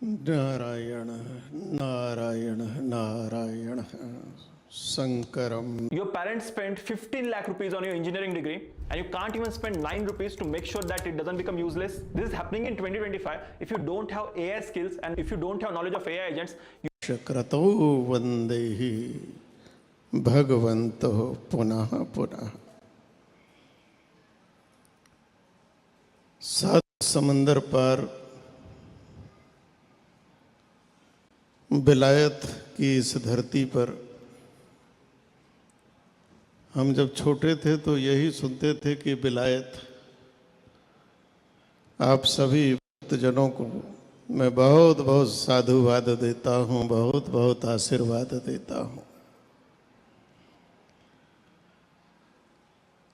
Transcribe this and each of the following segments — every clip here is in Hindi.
Narayan Narayan Narayan Sankaram. Your parents spent 15 lakh rupees on your engineering degree and you can't even spend 9 rupees to make sure that it doesn't become useless. This is happening in 2025. If you don't have AI skills and if you don't have knowledge of AI agents, Shakrato vandehi bhagavanto punah punah. सात समंदर पार विलायत की इस धरती पर हम जब छोटे थे तो यही सुनते थे कि विलायत। आप सभी भक्तजनों को मैं बहुत बहुत साधुवाद देता हूँ, बहुत बहुत आशीर्वाद देता हूँ।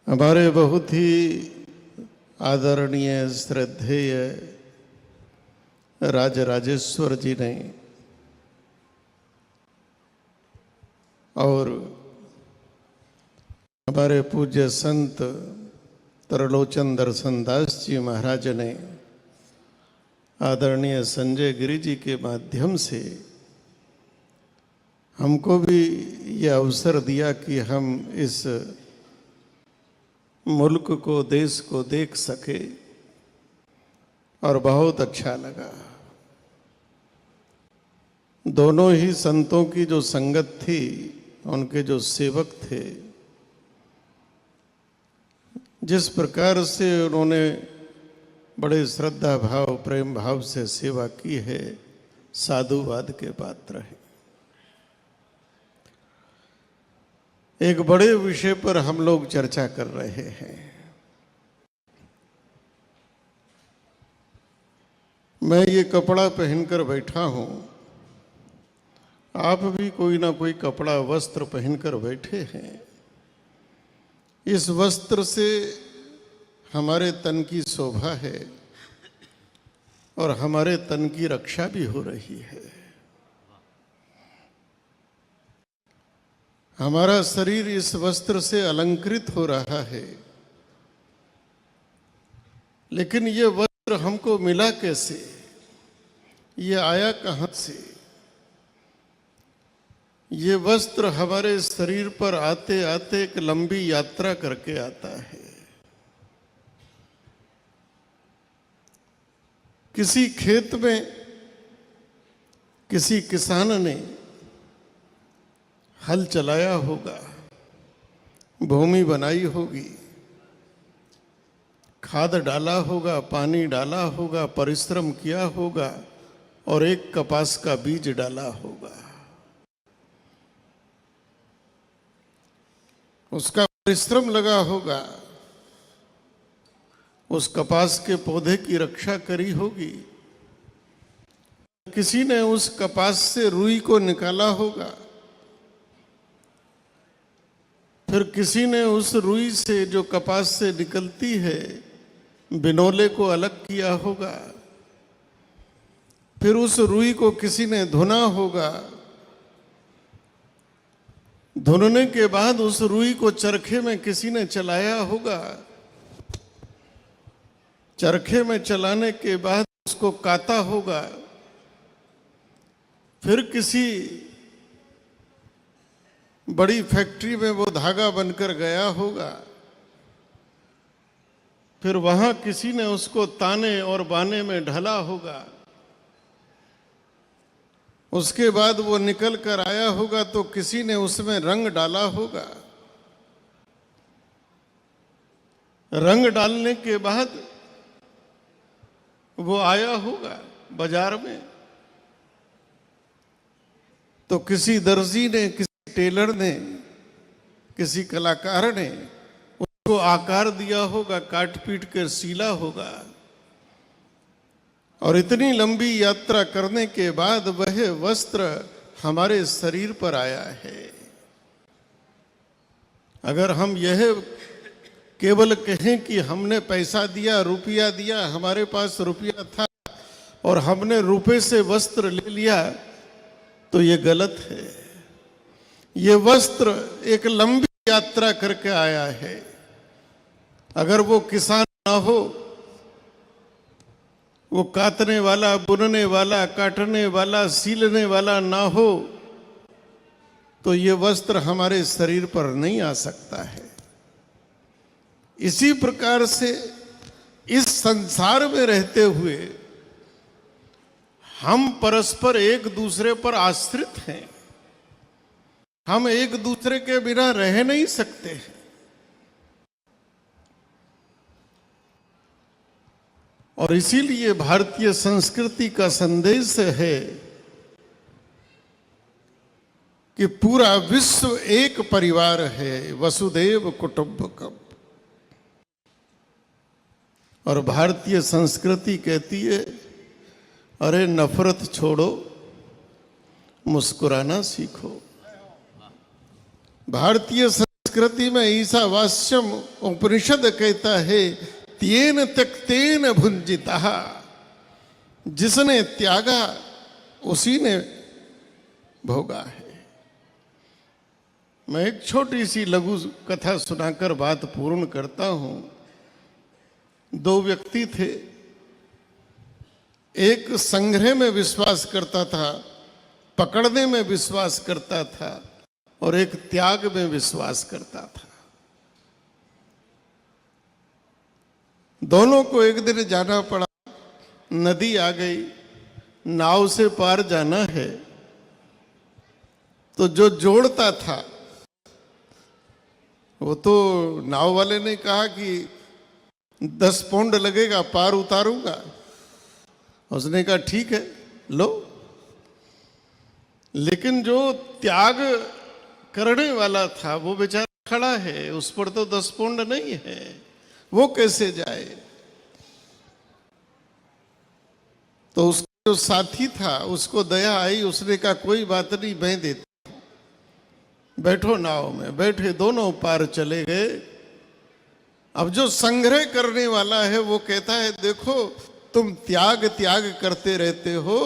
हमारे बहुत ही आदरणीय श्रद्धेय राजराजेश्वर जी ने और हमारे पूज्य संत त्रिलोचन दर्शन दास जी महाराज ने आदरणीय संजय गिरि जी के माध्यम से हमको भी ये अवसर दिया कि हम इस मुल्क को, देश को देख सके और बहुत अच्छा लगा। दोनों ही संतों की जो संगत थी, उनके जो सेवक थे, जिस प्रकार से उन्होंने बड़े श्रद्धा भाव प्रेम भाव से सेवा की है, साधुवाद के पात्र है। एक बड़े विषय पर हम लोग चर्चा कर रहे हैं। मैं ये कपड़ा पहनकर बैठा हूं, आप भी कोई ना कोई कपड़ा वस्त्र पहनकर बैठे हैं। इस वस्त्र से हमारे तन की शोभा है और हमारे तन की रक्षा भी हो रही है। हमारा शरीर इस वस्त्र से अलंकृत हो रहा है, लेकिन ये वस्त्र हमको मिला कैसे? ये आया कहाँ से? ये वस्त्र हमारे शरीर पर आते आते एक लंबी यात्रा करके आता है। किसी खेत में किसी किसान ने हल चलाया होगा, भूमि बनाई होगी, खाद डाला होगा, पानी डाला होगा, परिश्रम किया होगा और एक कपास का बीज डाला होगा। उसका परिश्रम लगा होगा, उस कपास के पौधे की रक्षा करी होगी। किसी ने उस कपास से रुई को निकाला होगा, फिर किसी ने उस रुई से जो कपास से निकलती है बिनोले को अलग किया होगा, फिर उस रुई को किसी ने धुना होगा। धुनने के बाद उस रुई को चरखे में किसी ने चलाया होगा। चरखे में चलाने के बाद उसको काता होगा, फिर किसी बड़ी फैक्ट्री में वो धागा बनकर गया होगा, फिर वहां किसी ने उसको ताने और बाने में ढला होगा। उसके बाद वो निकल कर आया होगा तो किसी ने उसमें रंग डाला होगा। रंग डालने के बाद वो आया होगा बाजार में, तो किसी दर्जी ने, किसी टेलर ने, किसी कलाकार ने उसको आकार दिया होगा, काट पीट कर सीला होगा। और इतनी लंबी यात्रा करने के बाद वह वस्त्र हमारे शरीर पर आया है। अगर हम यह केवल कहें कि हमने पैसा दिया, रुपया दिया, हमारे पास रुपया था और हमने रुपए से वस्त्र ले लिया, तो ये गलत है। ये वस्त्र एक लंबी यात्रा करके आया है। अगर वो किसान ना हो वो काटने वाला, बुनने वाला, काटने वाला, सीलने वाला ना हो तो ये वस्त्र हमारे शरीर पर नहीं आ सकता है। इसी प्रकार से इस संसार में रहते हुए हम परस्पर एक दूसरे पर आश्रित हैं। हम एक दूसरे के बिना रह नहीं सकते हैं। और इसीलिए भारतीय संस्कृति का संदेश है कि पूरा विश्व एक परिवार है, वसुदेव कुटुंबकम। और भारतीय संस्कृति कहती है, अरे नफरत छोड़ो, मुस्कुराना सीखो। भारतीय संस्कृति में ईशावास्यम उपनिषद कहता है, तेन त्यक्तेन भुंजिता। जिसने त्यागा उसी ने भोगा है। मैं एक छोटी सी लघु कथा सुनाकर बात पूर्ण करता हूं। दो व्यक्ति थे, एक संग्रह में विश्वास करता था, पकड़ने में विश्वास करता था, और एक त्याग में विश्वास करता था। दोनों को एक दिन जाना पड़ा, नदी आ गई, नाव से पार जाना है। तो जो जोड़ता था, वो तो नाव वाले ने कहा कि 10 पौंड लगेगा, पार उतारूंगा। उसने कहा ठीक है, लो। लेकिन जो त्याग करने वाला था वो बेचारा खड़ा है, उस पर तो 10 पौंड नहीं है, वो कैसे जाए? तो उसका जो साथी था उसको दया आई, उसने कहा कोई बात नहीं, मैं देता, बैठो नाव में। बैठे, दोनों पार चले गए। अब जो संग्रह करने वाला है वो कहता है, देखो तुम त्याग त्याग करते रहते हो,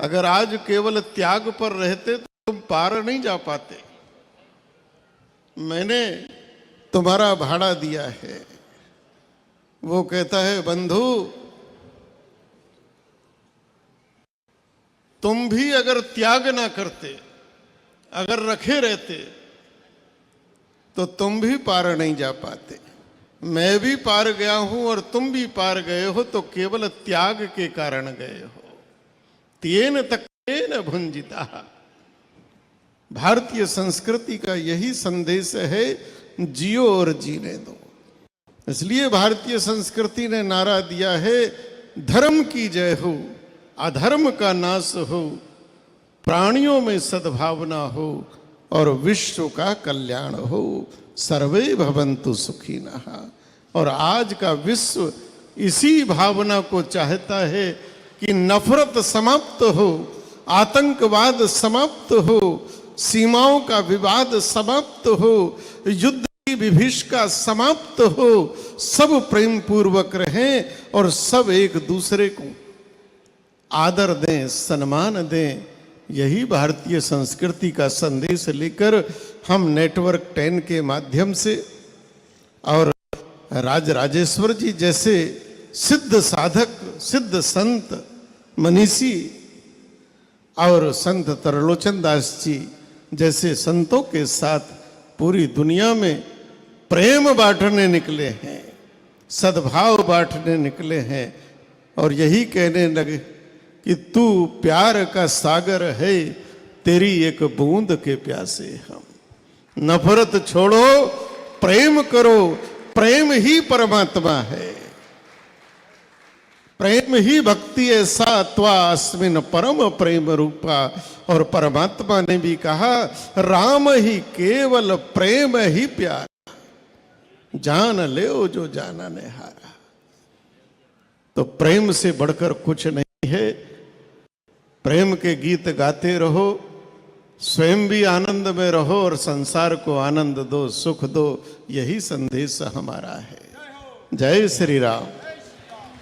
अगर आज केवल त्याग पर रहते तो तुम पार नहीं जा पाते। मैंने तुम्हारा भाड़ा दिया है। वो कहता है, बंधु तुम भी अगर त्याग ना करते, अगर रखे रहते, तो तुम भी पार नहीं जा पाते। मैं भी पार गया हूं और तुम भी पार गए हो, तो केवल त्याग के कारण गए हो। तेन त्यक्तेन भुंजिता। भारतीय संस्कृति का यही संदेश है, जियो और जीने दो। इसलिए भारतीय संस्कृति ने नारा दिया है, धर्म की जय हो, अधर्म का नाश हो, प्राणियों में सद्भावना हो और विश्व का कल्याण हो, सर्वे भवन्तु सुखिनः। और आज का विश्व इसी भावना को चाहता है कि नफरत समाप्त हो, आतंकवाद समाप्त हो, सीमाओं का विवाद समाप्त हो, युद्ध की विभीषिका समाप्त हो, सब प्रेम पूर्वक रहें और सब एक दूसरे को आदर दें, सम्मान दें। यही भारतीय संस्कृति का संदेश लेकर हम नेटवर्क 10 के माध्यम से और राजराजेश्वर जी जैसे सिद्ध साधक, सिद्ध संत, मनीषी और संत तरलोचन दास जी जैसे संतों के साथ पूरी दुनिया में प्रेम बांटने निकले हैं, सद्भाव बांटने निकले हैं। और यही कहने लगे कि तू प्यार का सागर है, तेरी एक बूंद के प्यासे हम। नफरत छोड़ो, प्रेम करो, प्रेम ही परमात्मा है, प्रेम ही भक्ति है। सा त्वा अस्मिन परम प्रेम रूपा। और परमात्मा ने भी कहा, राम ही केवल प्रेम ही प्यार, जान ले जो जाना ने हारा। तो प्रेम से बढ़कर कुछ नहीं है। प्रेम के गीत गाते रहो, स्वयं भी आनंद में रहो और संसार को आनंद दो, सुख दो। यही संदेश हमारा है। जय श्री राम।